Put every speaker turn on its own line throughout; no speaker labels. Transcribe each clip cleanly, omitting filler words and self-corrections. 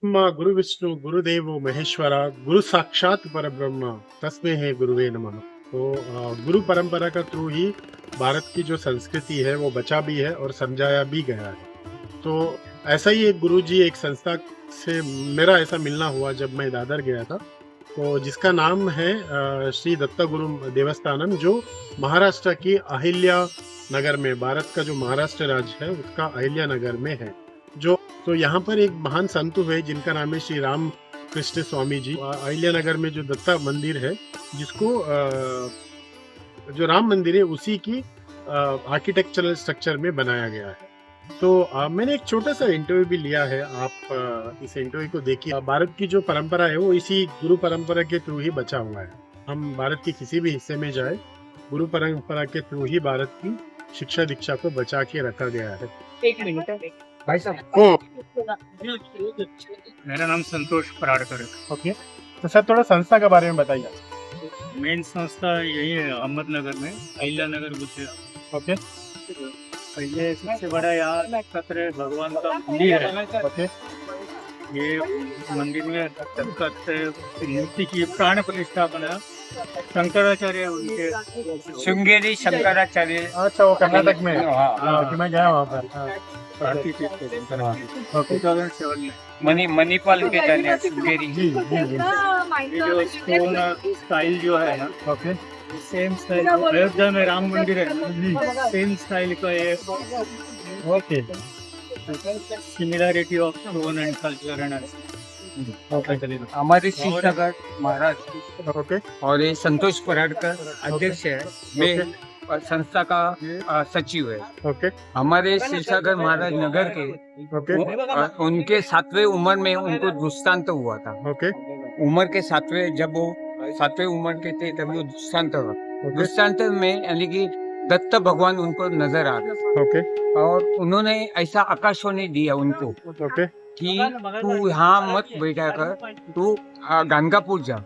गुरु विष्णु गुरुदेवो महेश्वरा गुरु साक्षात परब्रह्म तस्मै है गुरुवे नमः। तो गुरु परंपरा का थ्रू ही भारत की जो संस्कृति है वो बचा भी है और समझाया भी गया है। तो ऐसा ही एक गुरु जी एक संस्था से मेरा ऐसा मिलना हुआ जब मैं दादर गया था, तो जिसका नाम है श्री दत्ता गुरु देवस्थानम, जो महाराष्ट्र की अहिल्या नगर में, भारत का जो महाराष्ट्र राज्य है उसका अहिल्या नगर में है। जो तो यहाँ पर एक महान संत हुए जिनका नाम है श्री राम कृष्ण स्वामी जी। अहिल्या नगर में जो दत्ता मंदिर है, जिसको जो राम मंदिर है उसी की आर्किटेक्चरल स्ट्रक्चर में बनाया गया है। तो मैंने एक छोटा सा इंटरव्यू भी लिया है, आप इस इंटरव्यू को देखिए। भारत की जो परंपरा है वो इसी गुरु परंपरा के थ्रू ही बचा हुआ है। हम भारत के किसी भी हिस्से में जाए, गुरु परंपरा के थ्रू ही भारत की शिक्षा दीक्षा को बचा के रखा गया है।
एक मिनट
भाई साहब,
मेरा नाम संतोष पराड़कर है।
ओके, तो सर थोड़ा संस्था के बारे में बताइए।
मेन संस्था यही है अहमदनगर में, अहिल्या नगर गुजरात।
ओके
पहले सबसे बड़ा यहाँ सत्र भगवान का मंदिर है।
ओके
ये मंदिर में मूर्ति की प्राण प्रतिष्ठापना शंकराचार्य उनके श्रृंगेरी शंकराचार्य।
अच्छा, वो कर्नाटक में।
हाँ,
कि मैं गया वहाँ पर।
भारतीय तीर्थ थे। 2007 में मणिपाल के जाने श्रृंगेरी।
जी जी जी।
ये जो स्टोन स्टाइल जो है ना,
ओके
सेम स्टाइल अयोध्या में राम मंदिर है, सेम स्टाइल का ये
okay
similarity of stone and culture and
हमारे शिवसागर महाराज
ओके
और ये संतोष पराड़कर अध्यक्ष है। मैं संस्था का सचिव है।
ओके
हमारे शिवसागर महाराज नगर के
ओके
उनके 7वें उम्र में उनको दुष्टांत हुआ था।
ओके
उम्र के 7वें, जब वो 7वें उम्र के थे तब वो दुष्टांत हुआ। दुष्टांत में यानी कि दत्त भगवान उनको नजर आ गए
ओके
और उन्होंने ऐसा आकाशवाणी दिया उनको
ओके
कि तू यहाँ मत बैठा कर, तू गानगापुर जा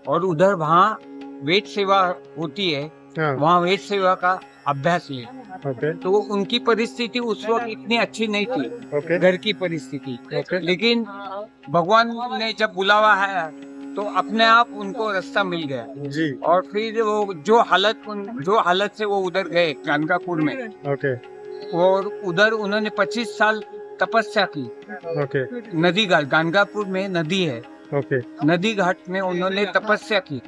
और उधर वहाँ वेद सेवा होती है,
हाँ
वहाँ वेद सेवा का अभ्यास ले।
ओके
तो उनकी परिस्थिति उस वक्त इतनी अच्छी नहीं थी,
ओके
घर की परिस्थिति।
ओके
लेकिन भगवान ने जब बुलावा है तो अपने आप उनको रास्ता मिल गया
जी
और फिर वो जो हालत से वो उधर गए गानगापुर में,
ओके
और उधर उन्होंने 25 साल तपस्या की।
ओके
नदी घाट, गानगापुर में नदी है,
ओके
नदी घाट में उन्होंने तपस्या की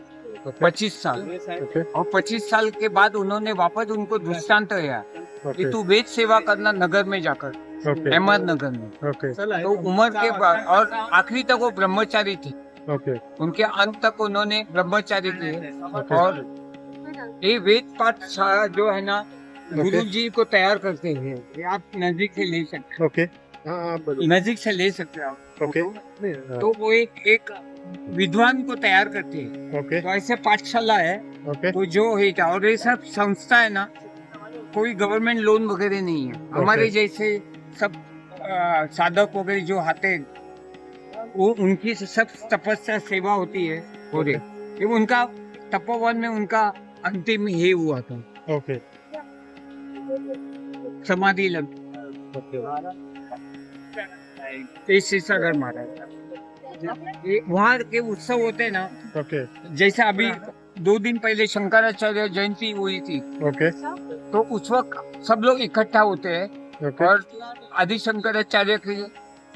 25 साल।
ओके
और 25 साल के बाद उन्होंने वापस उनको दृष्टांत दिया कि
ओके
तू वेद सेवा करना नगर में जाकर,
ओके
अहमदनगर में।
ओके
तो उम्र के बाद और आखिरी तक वो ब्रह्मचारी थे,
ओके
उनके अंत तक उन्होंने ब्रह्मचारी किए।
ओके
और ये वेद पाठशाला जो है ना, गुरु जी को तैयार करते हैं, ये आप नजदीक से ले सकते
ओके हाँ हाँ
हो, नजदीक से ले सकते हो आप।
ओके
तो वो एक विद्वान को तैयार करते हैं।
ओके
तो ऐसे पाठशाला है
ओके
तो जो है क्या, और ये सब संस्था है ना, कोई गवर्नमेंट लोन वगैरह नहीं है। हमारे जैसे सब साधक वगैरह जो आते हैं, वो उनकी सब तपस्या सेवा होती है पूरे। ये उनका तपोवन में उनका अंतिम ये हुआ था,
ओके
समाधि लग। शिवसागर महाराज वहाँ के उत्सव होते हैं ना,
ओके
जैसे अभी 2 दिन पहले शंकराचार्य जयंती हुई थी,
ओके
तो उस वक्त सब लोग इकट्ठा होते हैं
ओके
और आदि शंकराचार्य की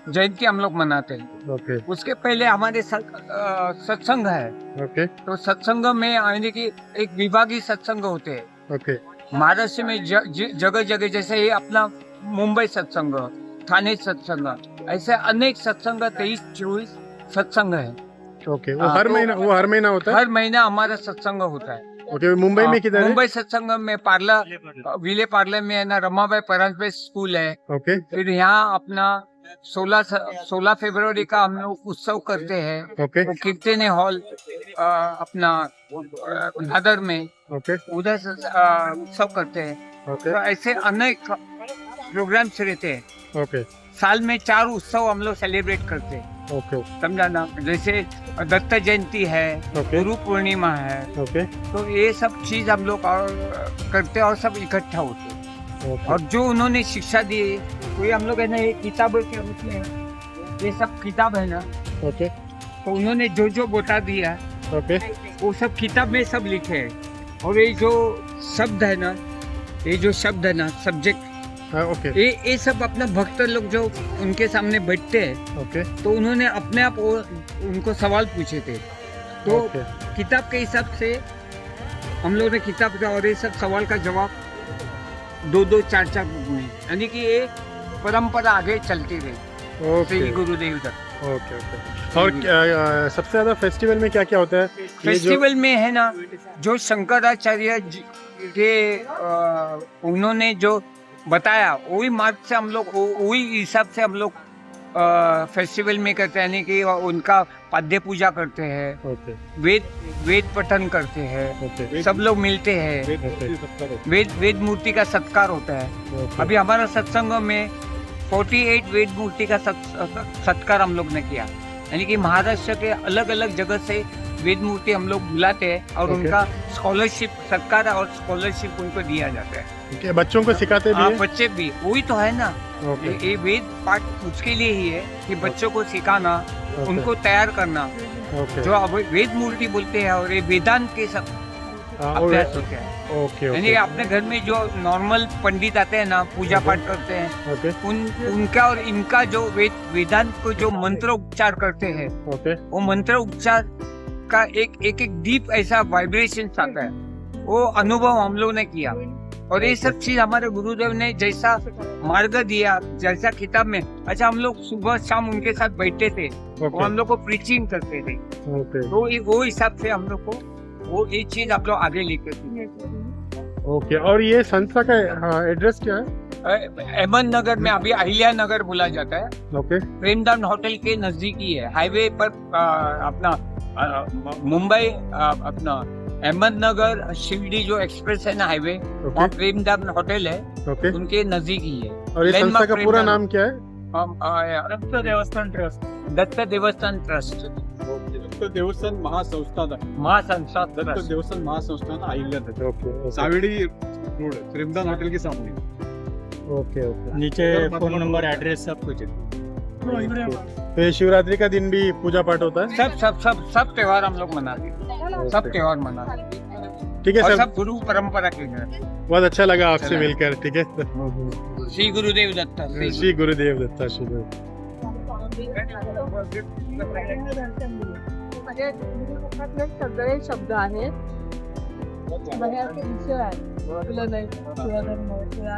जयंती हम लोग मनाते हैं।
ओके
उसके पहले हमारे सत्संग है,
ओके
तो सत्संग में यानी कि एक विभागीय सत्संग होते हैं
ओके
महाराष्ट्र में। जगह जगह जैसे ये अपना मुंबई सत्संग, ठाणे सत्संग, ऐसे अनेक सत्संग 23-24 सत्संग है।
ओके वो हर महीना होता है।
हर महीना हमारा सत्संग होता है।
ओके मुंबई में किधर है?
मुंबई सत्संग में विले पार्ले में है ना, रमाबाई परांजपे स्कूल है।
ओके
फिर यहाँ अपना 16 फरवरी का हम लोग उत्सव करते हैं,
ओके
वो कीर्तने हॉल अपना दादर में,
ओके
उधर से उत्सव करते हैं।
ओके
तो ऐसे अनेक प्रोग्राम्स रहते हैं।
ओके
साल में 4 उत्सव हम लोग सेलिब्रेट करते हैं,
ओके
समझा ना। जैसे दत्त जयंती है,
ओके
गुरु पूर्णिमा है,
ओके
तो ये सब चीज हम लोग और करते हैं और सब इकट्ठा होते हैं।
ओके
और जो उन्होंने शिक्षा दी, कोई हम लोग है ना, ये किताबों के रूप में ये सब किताब है ना,
ओके
तो उन्होंने जो जो बता दिया
ओके
वो सब किताब में सब लिखे हैं। और ये जो शब्द है ना, ये जो शब्द है ना, सब्जेक्ट,
हाँ ओके
ये सब अपना भक्त लोग जो उनके सामने बैठते हैं,
ओके
तो उन्होंने अपने आप उनको सवाल पूछे थे। तो
ओके
किताब के हिसाब से हम लोगों ने किताब का और ये सब सवाल का जवाब 2-2, 4-4 में, यानी कि ये परंपरा आगे चलती रही
ओके
श्री गुरुदेव तक।
ओके ओके और सबसे ज्यादा फेस्टिवल में क्या क्या होता है? ये जो
फेस्टिवल में है ना, जो शंकराचार्य जी के उन्होंने जो बताया वही मार्ग से हम लोग, वही हिसाब से हम लोग फेस्टिवल में करते हैं, यानी कि उनका पाद्य पूजा करते हैं,
ओके
वेद पठन करते हैं,
ओके
सब लोग मिलते हैं, वेद मूर्ति का सत्कार होता है। अभी हमारा सत्संग में 48 वेद मूर्ति का सत्कार हम लोग ने किया, यानी कि महाराष्ट्र के अलग अलग जगह से वेद मूर्ति हम लोग बुलाते हैं और
Okay.
उनका स्कॉलरशिप, सत्कार और स्कॉलरशिप उनको दिया जाता है।
ओके बच्चों को सिखाते भी
हाँ,
हैं?
बच्चे भी, वही तो है ना,
ओके
ये वेद पाठ उसके लिए ही है कि बच्चों को सिखाना,
ओके
उनको तैयार करना,
ओके
जो अब वेद मूर्ति बोलते हैं, और ये वेदांत के सब
हाँ,
अभ्यास होते हैं।
ओके
यानी
ओके
अपने घर में जो नॉर्मल पंडित आते हैं ना, पूजा
Okay.
पाठ करते हैं,
ओके
उनका और इनका जो वेदांत को जो मंत्र उपचार करते हैं,
ओके
वो मंत्र उपचार का एक डीप ऐसा वाइब्रेशन आता है, वो अनुभव हम लोग ने किया। और ये सब चीज हमारे गुरुदेव ने जैसा मार्ग दिया, जैसा किताब में, अच्छा हम लोग सुबह शाम उनके साथ बैठते थे, वो हम लोग को प्रीचिंग करते थे,
ओके
तो वो हिसाब से हम लोग को वो ये चीज आप लोग आगे लेके थे।
ओके और ये संस्था का एड्रेस क्या है?
अहमद नगर में, अभी अहिल्या नगर बोला जाता है,
ओके
प्रेमदान होटल के नजदीक ही है, हाईवे पर अपना मुंबई अपना अहमदनगर शिरडी जो एक्सप्रेस है ना हाईवे, वहाँ
ओके
प्रेमदान होटल है,
ओके
उनके नजदीक ही है।
और ये संस्था
लैंडमार्क
का पूरा
प्रेमदान।
नाम क्या है?
दत्त देवस्थान ट्रस्ट,
दत्त देवस्थान ट्रस्ट,
दत्त देवस्थान महासंस्थान,
महासंस्था
दत्त
ट्रस्ट।
देवस्थान Mahasamsthana Ahilyanagar,
okay
सावेड़ी road, Premdan hotel के सामने।
ओके ओके
नीचे फोन नंबर, एड्रेस सब कुछ है।
तो ये शिवरात्रि का दिन भी पूजा पाठ होता है?
सब त्योहार हम लोग मनाते हैं, सब त्योहार मनाते हैं,
ठीक है
और
सर,
सब गुरु परंपरा के घर।
बहुत अच्छा लगा आपसे
चला।
मिलकर। ठीक है
श्री गुरुदेव दत्त,
श्री गुरुदेव दत्ता श्री गुरुदेव।
सगळे शब्द आहेत बऱ्याचशे विषय आहेत, तुला नाही, तुला धर्म, तुला